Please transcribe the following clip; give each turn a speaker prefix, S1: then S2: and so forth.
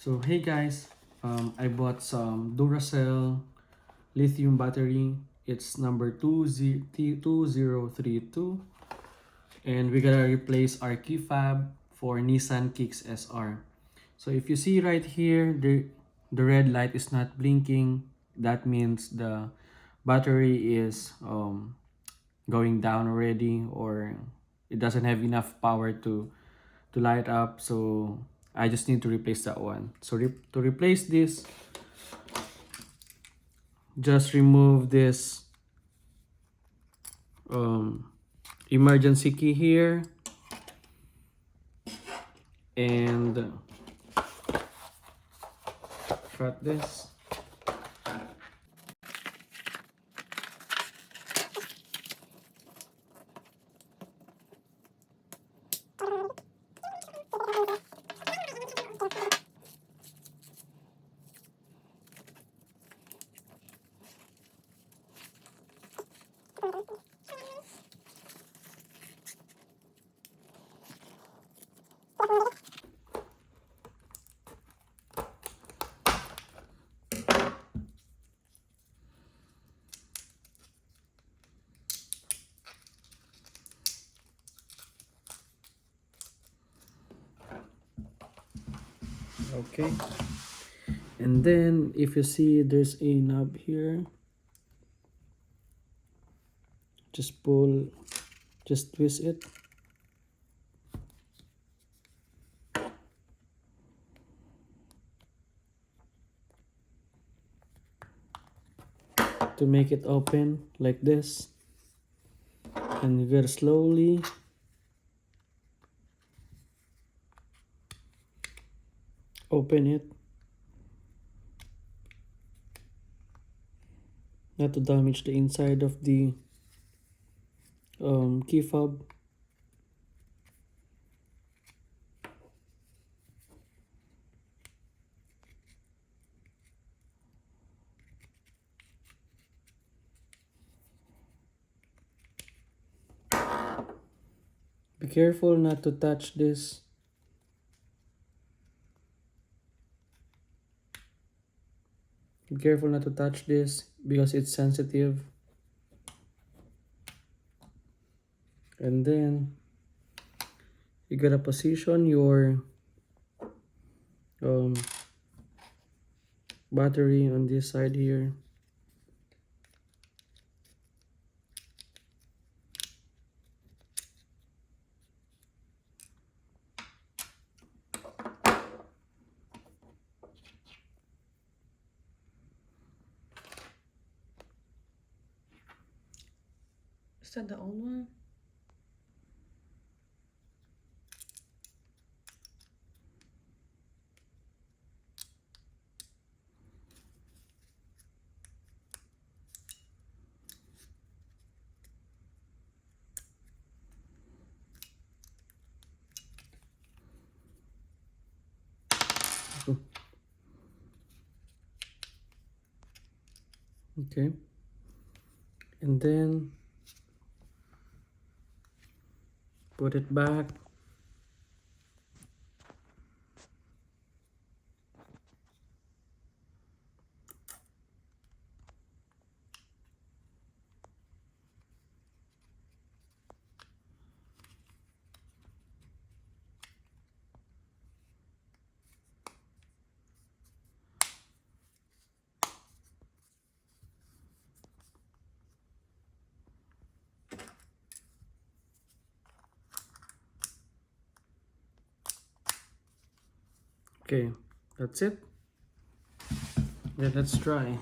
S1: So hey guys, I bought some Duracell lithium battery. It's number 2032, and we gotta replace our key fob for Nissan Kicks SR. So if you see right here, the red light is not blinking. That means the battery is going down already, or it doesn't have enough power to light up. So I just need to replace that one. So to replace this, just remove this emergency key here and cut this. Okay, and then if you see there's a knob here, just twist it. To make it open like this, and very slowly open it, not to damage the inside of the key fob. Be careful not to touch this. Be careful not to touch this because it's sensitive. And then you gotta position your battery on this side here.
S2: Is that the old one?
S1: Okay, and then put it back. Okay, that's it. Yeah, let's try.